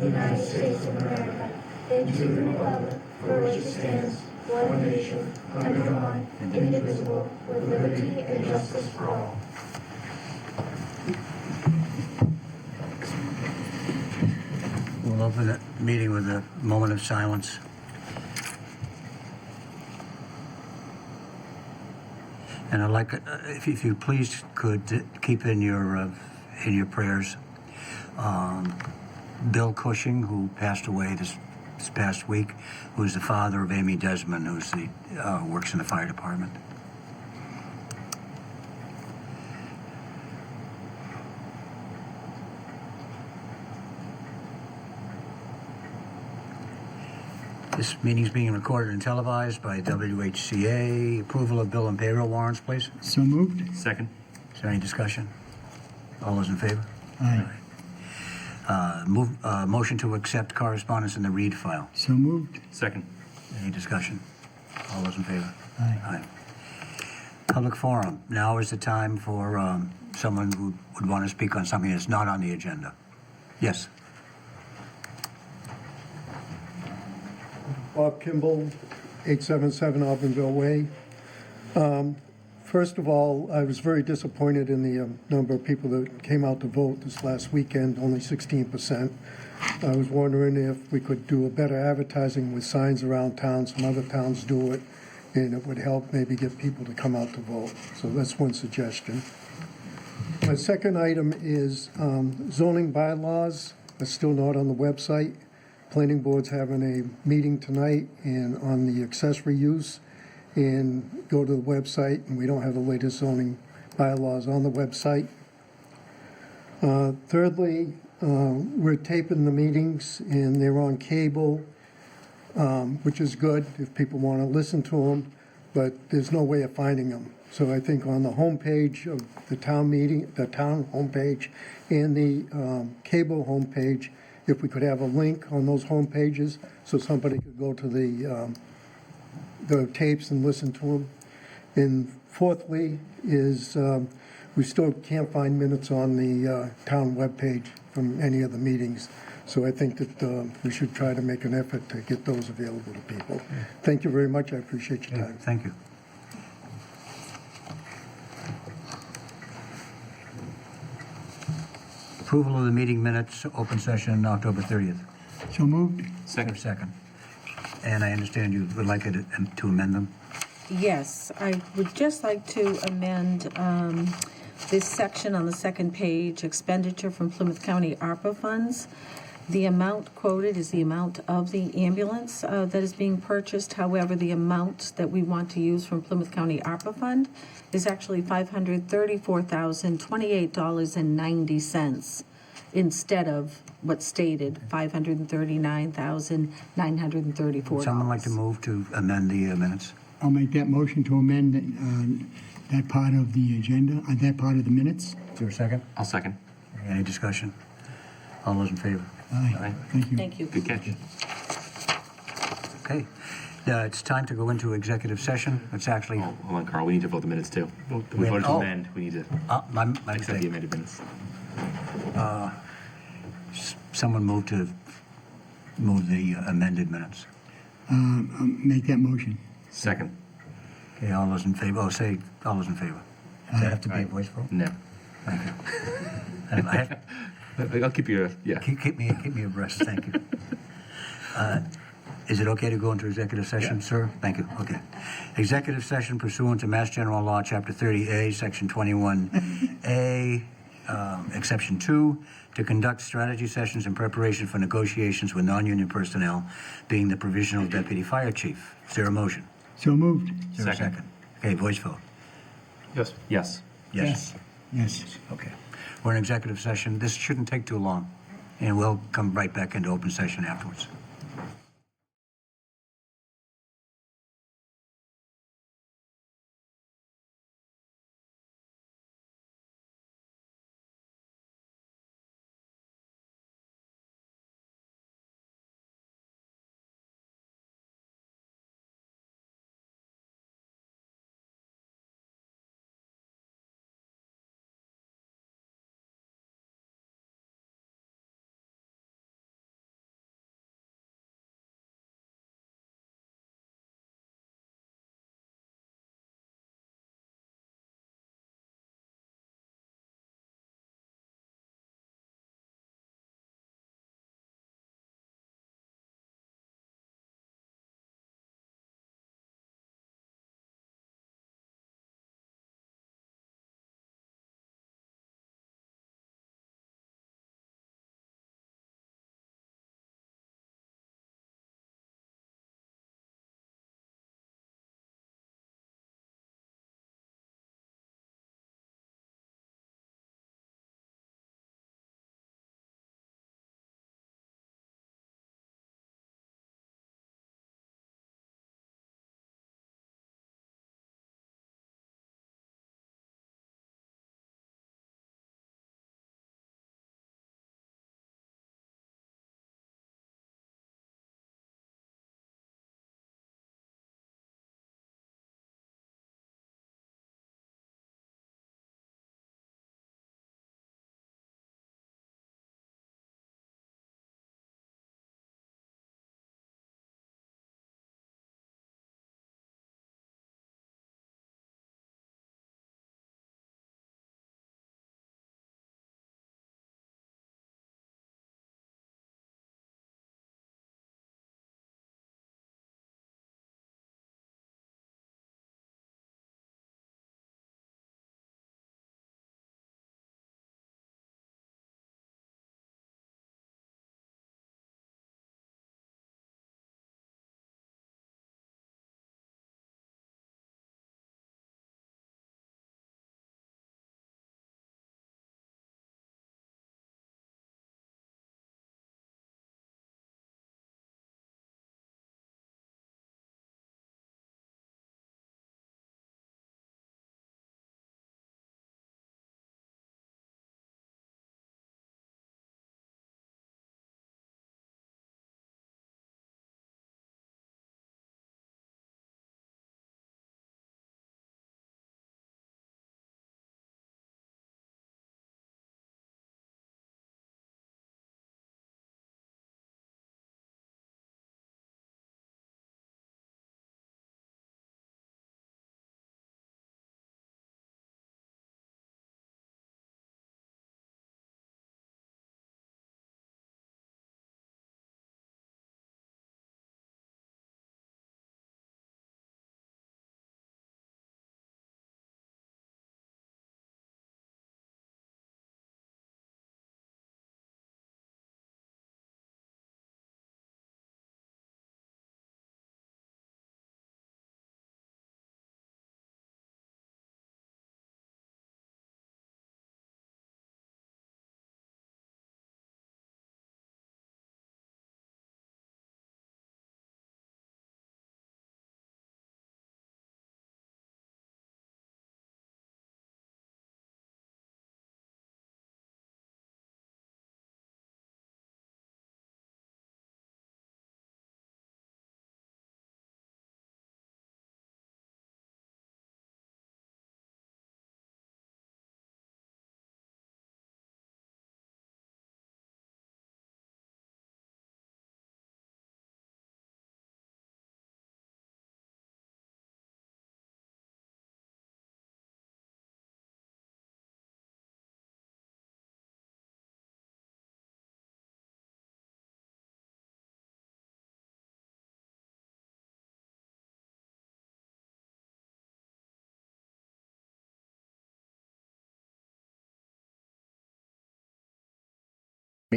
the United States of America, and to the republic for which it stands, one nation, under God, indivisible, with liberty and justice for all. We'll open the meeting with a moment of silence. And I'd like, if you please could keep in your prayers Bill Cushing, who passed away this past week, who's the father of Amy Desmond, who's works in the fire department. This meeting is being recorded and televised by WHCA. Approval of bill and payroll warrants, please. So moved. Second. Is there any discussion? All those in favor? Aye. Motion to accept correspondence in the read file. So moved. Second. Any discussion? All those in favor? Aye. Public forum. Now is the time for someone who would want to speak on something that's not on the agenda. Yes. Bob Kimball, 877 Auburndale Way. First of all, I was very disappointed in the number of people that came out to vote this last weekend, only 16%. I was wondering if we could do a better advertising with signs around town. Some other towns do it, and it would help maybe get people to come out to vote. So that's one suggestion. My second item is zoning bylaws are still not on the website. Planning board's having a meeting tonight and on the accessory use, and go to the website, and we don't have the latest zoning bylaws on the website. Thirdly, we're taping the meetings and they're on cable, which is good if people want to listen to them, but there's no way of finding them. So I think on the homepage of the town meeting, the town homepage and the cable homepage, if we could have a link on those homepages so somebody could go to the tapes and listen to them. And fourthly is we still can't find minutes on the town webpage from any of the meetings. So I think that we should try to make an effort to get those available to people. Thank you very much. I appreciate your time. Thank you. Approval of the meeting minutes, open session October 30th. So moved. Second. And I understand you would like it to amend them? Yes, I would just like to amend this section on the second page, expenditure from Plymouth County ARPA funds. The amount quoted is the amount of the ambulance that is being purchased. However, the amount that we want to use from Plymouth County ARPA fund is actually $534,028.90 instead of what's stated, $539,934. Would someone like to move to amend the minutes? I'll make that motion to amend that part of the agenda, that part of the minutes. Is there a second? I'll second. Any discussion? All those in favor? Aye. Aye. Thank you. Thank you. Good catch. Okay. It's time to go into executive session. It's actually... Oh, hold on, Carl. We need to vote the minutes too. We voted to amend. We need to my accept the mistake. amended minutes. Someone move the amended minutes. Make that motion. Second. Okay, all those in favor? Oh, say all those in favor. Does that have to be a Aye. voice vote? No. Thank you. And I have, I'll keep you. Yeah. keep me abreast. Thank you. Is it okay to go into executive session, sir? Thank you. Okay. Executive session pursuant to Mass General Law, Chapter 30A, Section 21A, Exception 2, to conduct strategy sessions in preparation for negotiations with non-union personnel, being the provisional deputy fire chief. Is there a motion? So moved. Is there a Second. second? Okay, voice vote. Yes. Yes. Yes. Yes. Okay. We're in executive session. This shouldn't take too long, and we'll come right back into open session afterwards.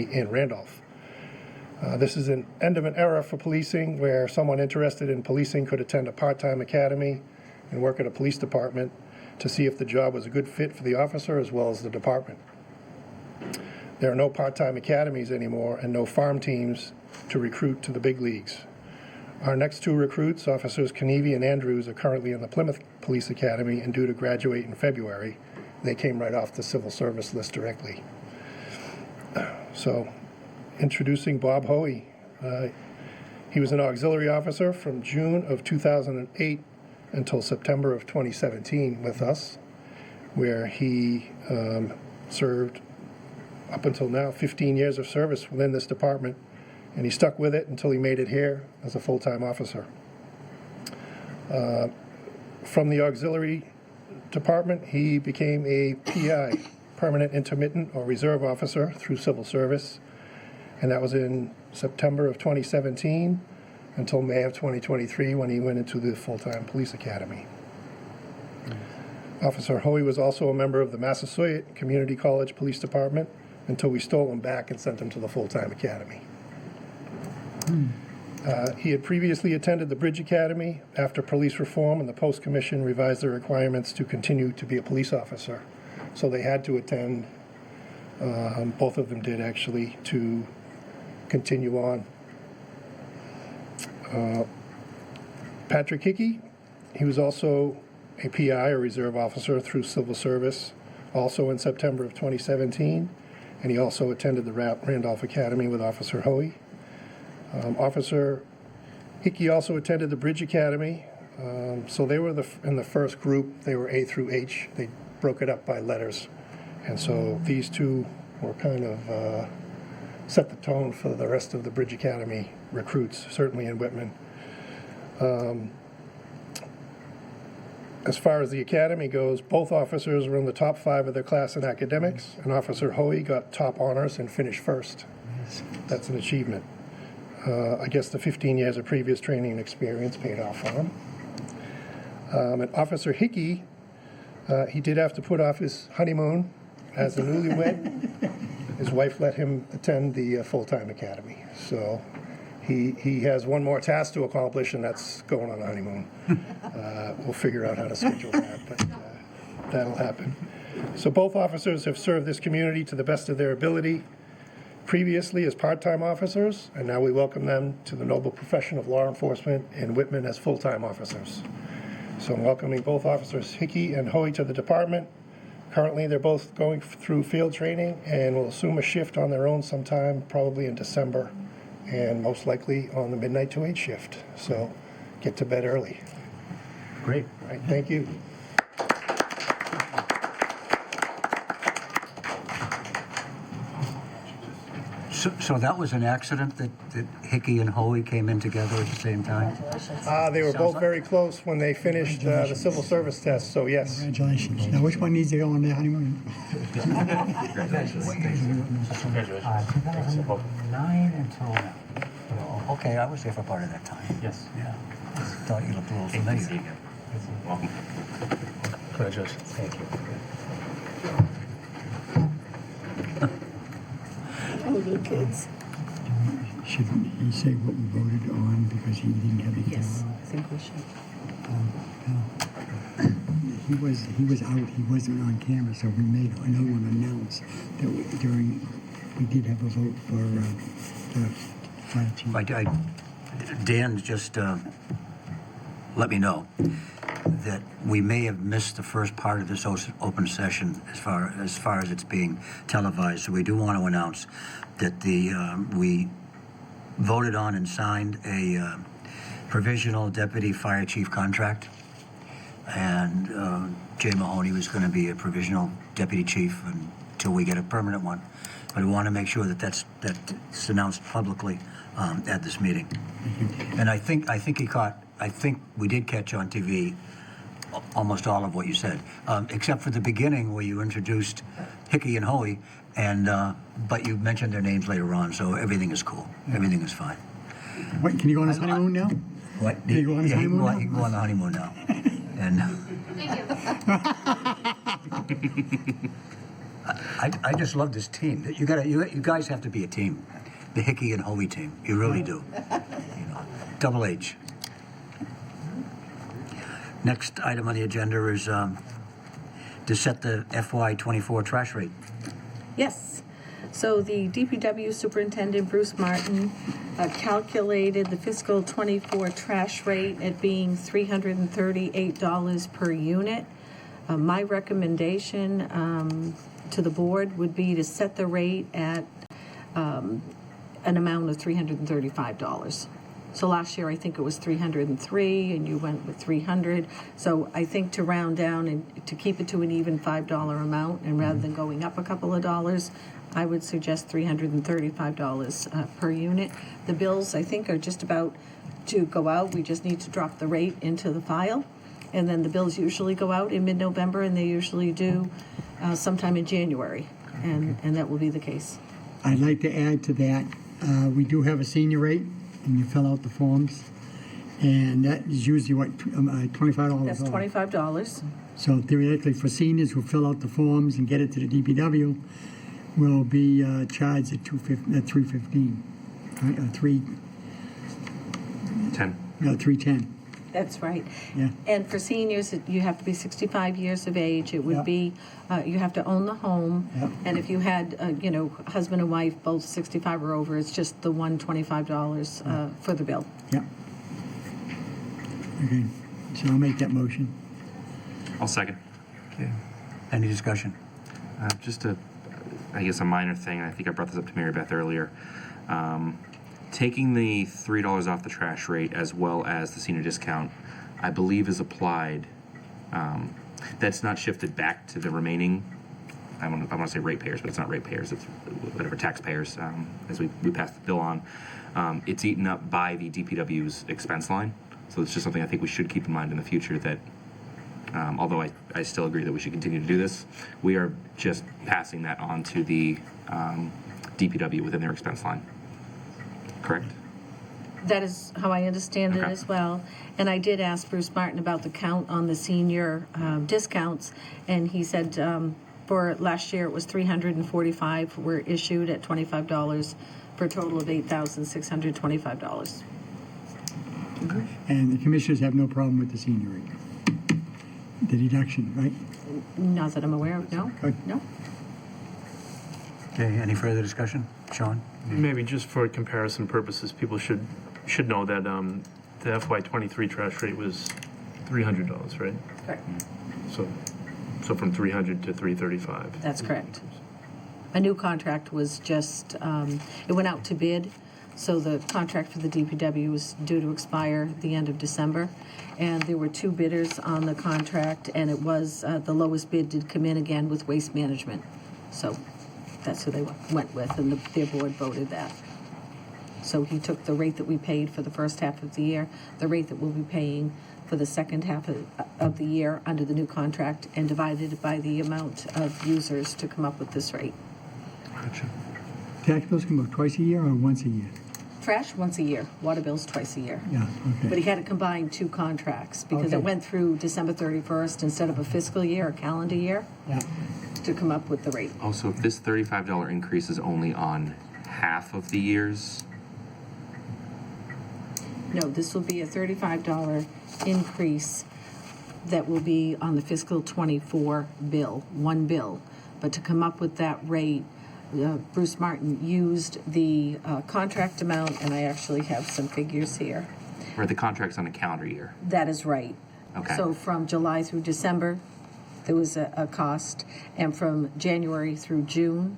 in Randolph. This is an end of an era for policing where someone interested in policing could attend a part-time academy and work at a police department to see if the job was a good fit for the officer as well as the department. There are no part-time academies anymore and no farm teams to recruit to the big leagues. Our next two recruits, Officers Kenevy and Andrews, are currently in the Plymouth Police Academy and due to graduate in February. They came right off the civil service list directly. So, introducing Bob Hoey. He was an auxiliary officer from June of 2008 until September of 2017 with us, where he served up until now 15 years of service within this department, and he stuck with it until he made it here as a full-time officer. From the auxiliary department, he became a PI, permanent intermittent or reserve officer through civil service, and that was in September of 2017 until May of 2023 when he went into the full-time police academy. Officer Hoey was also a member of the Massasoit Community College Police Department until we stole him back and sent him to the full-time academy. He had previously attended the Bridge Academy after police reform, and the Post Commission revised the requirements to continue to be a police officer. So they had to attend, both of them did actually, to continue on. Patrick Hickey, he was also a PI, or reserve officer, through civil service, also in September of 2017, and he also attended the Randolph Academy with Officer Hoey. Officer Hickey also attended the Bridge Academy, so they were in the first group. They were A through H. They broke it up by letters, and so these two were kind of set the tone for the rest of the Bridge Academy recruits, certainly in Whitman. As far as the academy goes, both officers were in the top 5 of their class in academics, and Officer Hoey got top honors and finished first. That's an achievement. I guess the 15 years of previous training and experience paid off for him. And Officer Hickey, he did have to put off his honeymoon as a newlywed. His wife let him attend the full-time academy. So he has one more task to accomplish, and that's going on a honeymoon. We'll figure out how to schedule that, but that'll happen. So both officers have served this community to the best of their ability, previously as part-time officers, and now we welcome them to the noble profession of law enforcement in Whitman as full-time officers. So I'm welcoming both Officers Hickey and Hoey to the department. Currently, they're both going through field training and will assume a shift on their own sometime, probably in December, and most likely on the midnight to 8 shift. So get to bed early. Great. All right, thank you. So that was an accident that Hickey and Hoey came in together at the same time? They were both very close when they finished the civil service test, so yes. Congratulations. Now, which one needs to go on their honeymoon? 2009 until now. Okay, I was there for part of that time. Yes. Yeah. I thought you looked a little familiar. Welcome. Congratulations. Thank you. Oh, the kids. Should he say what we voted on because he didn't have anything? Yes, I think we should. He was out. He wasn't on camera, so we made another one announce that we did have a vote for the fire chief. Dan just let me know that we may have missed the first part of this open session as far as it's being televised. So we do want to announce that we voted on and signed a provisional deputy fire chief contract, and Jay Mahoney was going to be a provisional deputy chief until we get a permanent one. But we want to make sure that that's announced publicly at this meeting. And I think we did catch on TV almost all of what you said, except for the beginning where you introduced Hickey and Hoey, but you mentioned their names later on, so everything is cool. Everything is fine. What, can you go on his honeymoon now? What? Can you go on his honeymoon now? He can go on the honeymoon now. And I just love this team. You guys have to be a team, the Hickey and Hoey team. You really do. Double H. Next item on the agenda is to set the FY24 trash rate. Yes. So the DPW Superintendent Bruce Martin calculated the fiscal '24 trash rate at being $338 per unit. My recommendation to the board would be to set the rate at an amount of $335. So last year, I think it was 303, and you went with 300. So I think to round down and to keep it to an even $5 amount, and rather than going up a couple of dollars, I would suggest $335 per unit. The bills, I think, are just about to go out. We just need to drop the rate into the file. And then the bills usually go out in mid-November, and they usually do sometime in January. And that will be the case. I'd like to add to that, we do have a senior rate, and you fill out the forms, and that is usually what, $25? That's off. $25. So theoretically, for seniors who fill out the forms and get it to the DPW, will be charged at $315, right? Or 310. That's right. Yeah. And for seniors, you have to be 65 years of age. It would Yeah. be, you have to own the home. Yeah. And if you had, husband and wife, both 65 or over, it's just the $125 for the bill. Yeah. Okay, so I'll make that motion. I'll second. Okay. Any discussion? Just I guess a minor thing. I think I brought this up to Mary Beth earlier. Taking the $3 off the trash rate as well as the senior discount, I believe is applied. That's not shifted back to the remaining. I want to say ratepayers, but it's not ratepayers. It's whatever taxpayers. As we pass the bill on, it's eaten up by the DPW's expense line. So it's just something I think we should keep in mind in the future. That although I still agree that we should continue to do this, we are just passing that on to the DPW within their expense line. Correct? That is how I understand it Okay. as well. And I did ask Bruce Martin about the count on the senior discounts, and he said for last year it was 345 were issued at $25 for a total of $8,625. And the commissioners have no problem with the senior rate. The deduction, right? Not that I'm aware of, no? Good. No? Okay, any further discussion? Sean? Maybe just for comparison purposes, people should know that the FY23 trash rate was $300, right? Correct. So from 300 to 335. That's correct. A new contract was just, it went out to bid, so the contract for the DPW was due to expire the end of December, and there were two bidders on the contract, and it was, the lowest bid did come in again with Waste Management. So that's who they went with, and their board voted that. So he took the rate that we paid for the first half of the year, the rate that we'll be paying for the second half of the year under the new contract, and divided it by the amount of users to come up with this rate. Tax bills come out twice a year or once a year? Trash, once a year. Water bills, twice a year. Yeah, But okay. he had to combine two contracts because Okay. it went through December 31st instead of a fiscal year or calendar year Yeah. to come up with the rate. Also, if this $35 increase is only on half of the years, No, this will be a $35 increase that will be on the fiscal '24 bill, one bill. But to come up with that rate, Bruce Martin used the contract amount, and I actually have some figures here. or the contract's on a calendar year. That is right. Okay. So from July through December, there was a cost, and from January through June,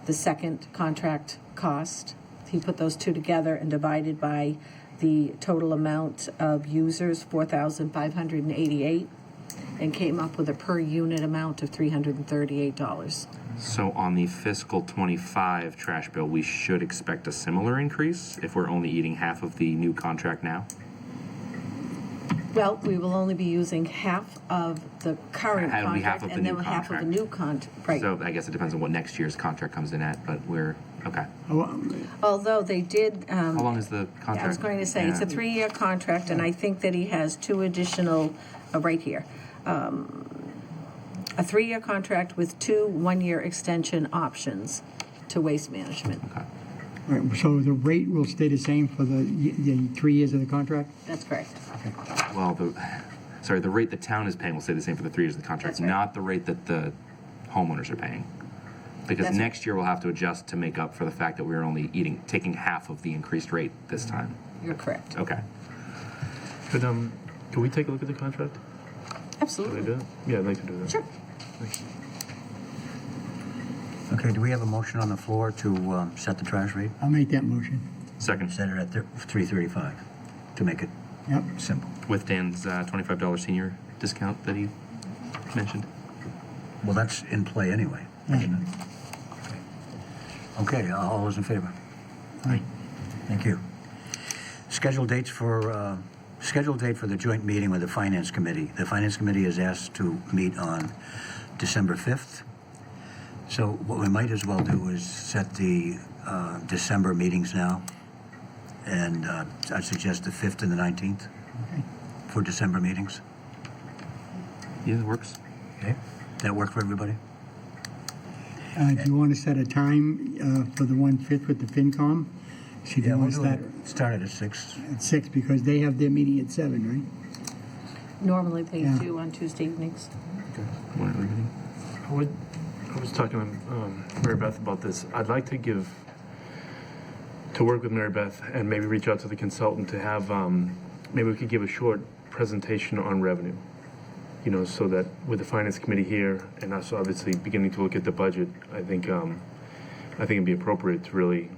the second contract cost. He put those two together and divided by the total amount of users, 4,588, and came up with a per unit amount of $338. So on the fiscal 25 trash bill, we should expect a similar increase if we're only eating half of the new contract now? Well, we will only be using half of the current It'll be half contract, of the and then new half of the contract. new contract, right. So I guess it depends on what next year's contract comes in at, but we're, okay. Although they did, How long is the contract? I was going to say, it's a Yeah. 3-year contract, and I think that he has two additional, right here. a 3-year contract with 2 one-year extension options to Waste Management. All right, so the rate will stay the same for the 3 years of the contract? That's correct. Well, the rate the town is paying will stay the same for the 3 years of the contract, That's right. not the rate that the homeowners are paying. Because That's right. next year we'll have to adjust to make up for the fact that we're only taking half of the increased rate this time. You're correct. Okay. Can we take a look at the contract? Can we Absolutely. do that? Yeah, I'd like to do that. Sure. Okay, do we have a motion on the floor to set the trash rate? I'll make that motion. Second, Set it at $3.35 to make it Yep. simple. with Dan's $25 senior discount that he mentioned. Well, that's in play anyway, isn't it? Okay, all those in favor? Aye. Thank you. Scheduled date for the joint meeting with the Finance Committee. The Finance Committee is asked to meet on December 5th. So what we might as well do is set the December meetings now. And I suggest the 5th and the 19th for December meetings. Yeah, that works. Okay? That work for everybody? Do you want to set a time for the 1/5 with the FinCom? So you want to Start at 6. at 6 because they have their meeting at 7, right? Normally they Yeah. do on Tuesday evenings. Want to leave it? I was talking to Mary Beth about this. I'd like to work with Mary Beth and maybe reach out to the consultant to have, maybe we could give a short presentation on revenue. You know, so that with the finance committee here and us obviously beginning to look at the budget, I think it'd be appropriate to really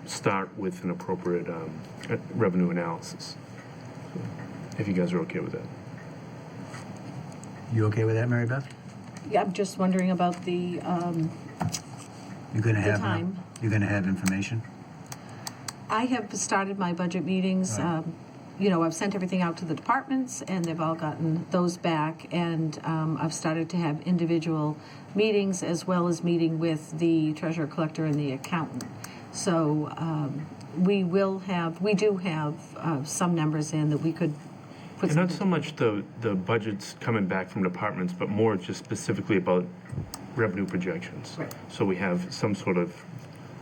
start with an appropriate revenue analysis. So, if you guys are okay with that. You okay with that, Mary Beth? Yeah, I'm just wondering about the, You're going to The have time. You're going to have information. I have started my budget meetings. I've sent everything out to the departments, and they've all gotten those back. And I've started to have individual meetings as well as meeting with the treasurer collector and the accountant. So we do have some numbers in that we could put. And not so much the budgets coming back from departments, but more just specifically about revenue projections. Right. So we have some sort of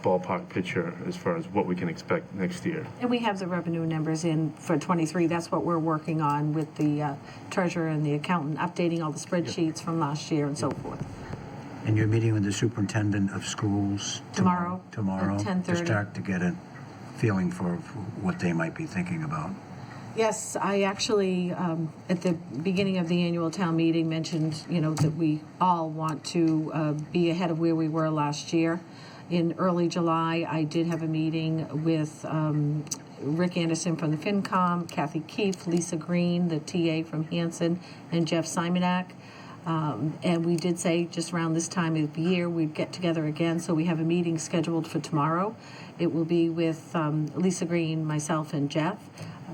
ballpark picture as far as what we can expect next year. And we have the revenue numbers in for '23. That's what we're working on with the treasurer and the accountant, updating all the spreadsheets from last year and so forth. And you're meeting with the superintendent of schools Tomorrow Tomorrow at 10:30. to start to get a feeling for what they might be thinking about. Yes, I actually, at the beginning of the annual town meeting, mentioned, that we all want to be ahead of where we were last year. In early July, I did have a meeting with Rick Anderson from the FinCom, Kathy Keefe, Lisa Green, the TA from Hanson, and Jeff Simonak. And we did say just around this time of the year, we'd get together again. So we have a meeting scheduled for tomorrow. It will be with Lisa Green, myself, and Jeff.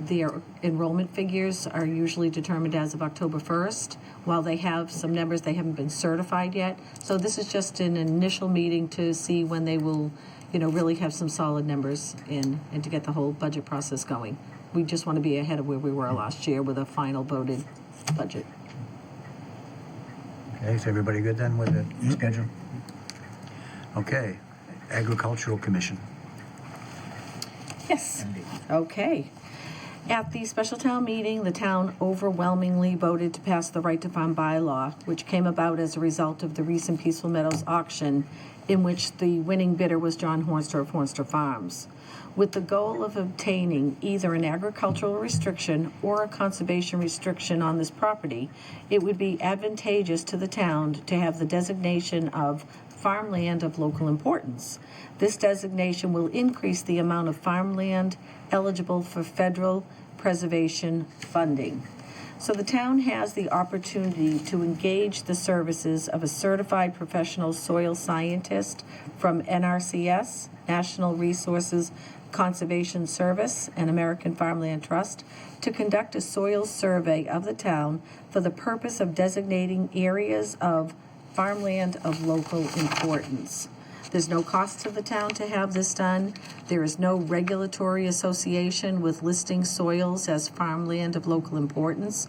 Their enrollment figures are usually determined as of October 1st. While they have some numbers, they haven't been certified yet. So this is just an initial meeting to see when they will, really have some solid numbers in and to get the whole budget process going. We just want to be ahead of where we were last year with a final voted budget. Okay, is everybody good then with the schedule? Okay, Agricultural Commission. Yes. Okay. At the special town meeting, the town overwhelmingly voted to pass the right to farm bylaw, which came about as a result of the recent Peaceful Meadows auction, in which the winning bidder was John Hornster of Hornster Farms, with the goal of obtaining either an agricultural restriction or a conservation restriction on this property. It would be advantageous to the town to have the designation of farmland of local importance. This designation will increase the amount of farmland eligible for federal preservation funding. So the town has the opportunity to engage the services of a certified professional soil scientist from NRCS, National Resources Conservation Service, and American Farmland Trust to conduct a soil survey of the town for the purpose of designating areas of farmland of local importance. There's no cost to the town to have this done. There is no regulatory association with listing soils as farmland of local importance.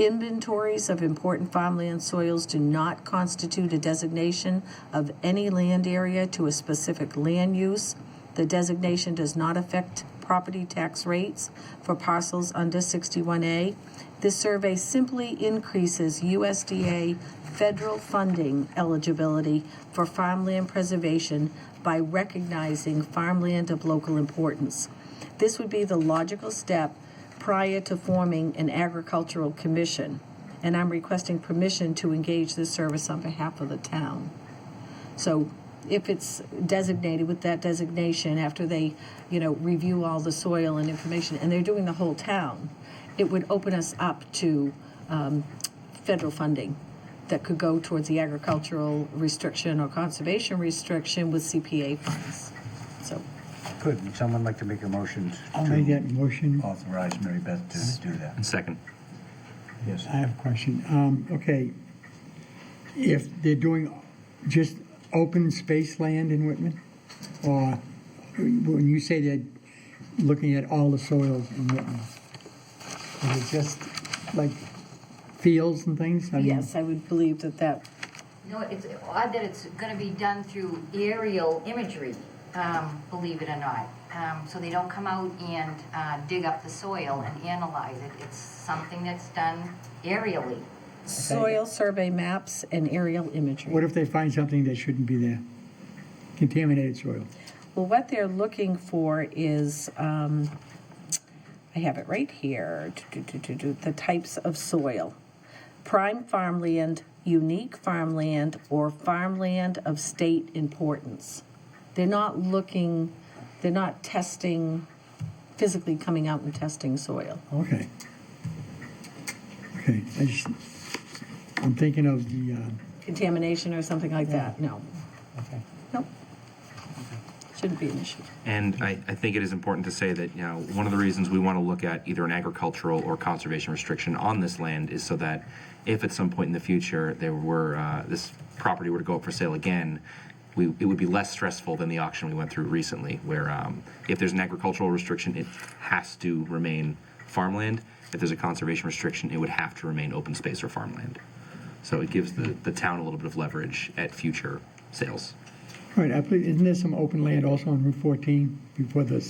Inventories of important farmland soils do not constitute a designation of any land area to a specific land use. The designation does not affect property tax rates for parcels under 61A. This survey simply increases USDA federal funding eligibility for farmland preservation by recognizing farmland of local importance. This would be the logical step prior to forming an agricultural commission, and I'm requesting permission to engage this service on behalf of the town. So if it's designated with that designation, after they, review all the soil and information, and they're doing the whole town, it would open us up to federal funding that could go towards the agricultural restriction or conservation restriction with CPA funds. So, Good. Would someone like to make a motion I'll make to that motion. authorize Mary Beth to do that? And second. Yes. I have a question. Okay, if they're doing just open space land in Whitman, or when you say they're looking at all the soils in Whitman, is it just like fields and things? I mean, yes, I would believe that. No, it's odd that it's going to be done through aerial imagery, believe it or not. So they don't come out and dig up the soil and analyze it. It's something that's done aerially. Soil survey maps and aerial imagery. What if they find something that shouldn't be there? Contaminated soil. Well, what they're looking for is, I have it right here, the types of soil. Prime farmland, unique farmland, or farmland of state importance. They're not testing, physically coming out and testing soil. Okay. Okay, I'm thinking of the, Contamination or something like that, no. okay. Nope. Shouldn't be an issue. And I think it is important to say that, one of the reasons we want to look at either an agricultural or conservation restriction on this land is so that if at some point in the future there were, this property were to go up for sale again, it would be less stressful than the auction we went through recently, where if there's an agricultural restriction, it has to remain farmland. If there's a conservation restriction, it would have to remain open space or farmland. So it gives the town a little bit of leverage at future sales. All right, I believe, isn't there some open land also on Route 14 before the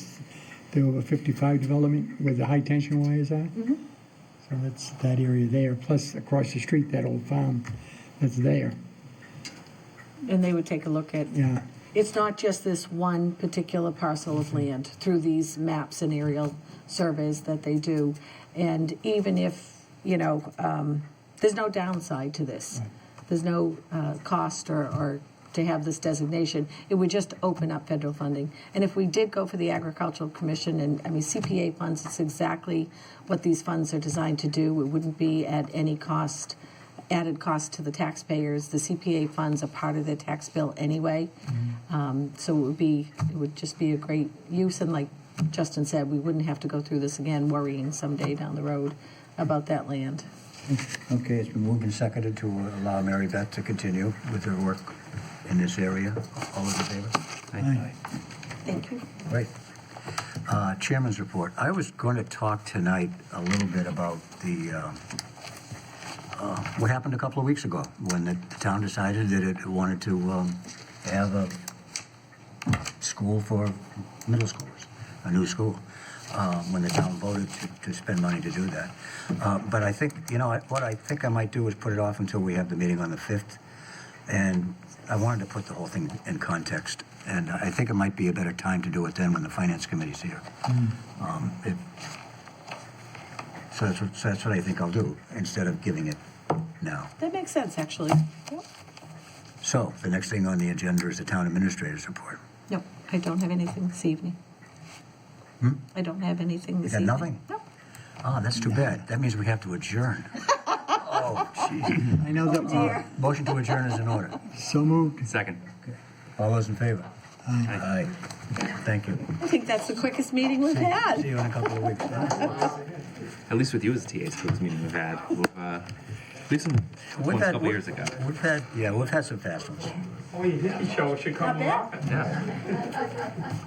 over 55 development where the high tension wires are? Mm-hmm. So that's that area there, plus across the street, that old farm that's there. And they would take a look at, Yeah, it's not just this one particular parcel of land through these maps and aerial surveys that they do. And even if, there's no downside to this. There's no cost or to have this designation. It would just open up federal funding. And if we did go for the Agricultural Commission, and CPA funds, it's exactly what these funds are designed to do. It wouldn't be at any cost, added cost to the taxpayers. The CPA funds are part of their tax bill anyway. So it would just be a great use. And like Justin said, we wouldn't have to go through this again, worrying someday down the road about that land. Okay, it's been moved and seconded to allow Mary Beth to continue with her work in this area. All those in favor? Aye. Thank you. Great. Chairman's report. I was going to talk tonight a little bit about what happened a couple of weeks ago when the town decided that it wanted to have a school for middle schoolers, a new school, when the town voted to spend money to do that. But I think, what I think I might do is put it off until we have the meeting on the 5th. And I wanted to put the whole thing in context. And I think it might be a better time to do it then when the Finance Committee's here. So that's what I think I'll do, instead of giving it now. That makes sense, actually. Yep. So the next thing on the agenda is the Town Administrator's report. No, I don't have anything this evening. I don't have anything this You got evening. nothing? No. Oh, that's too bad. That means we have to adjourn. Oh, gee. I know that, Motion to adjourn is in order. so moved. Second. All those in favor? Aye. Thank you. I think that's the quickest meeting we've See had. you in a couple of weeks. At least with you as a TA, it's the quickest meeting we've had. At least in a couple years ago. We've had some fast ones. Oh, you did show us you come Not bad. up. Yeah.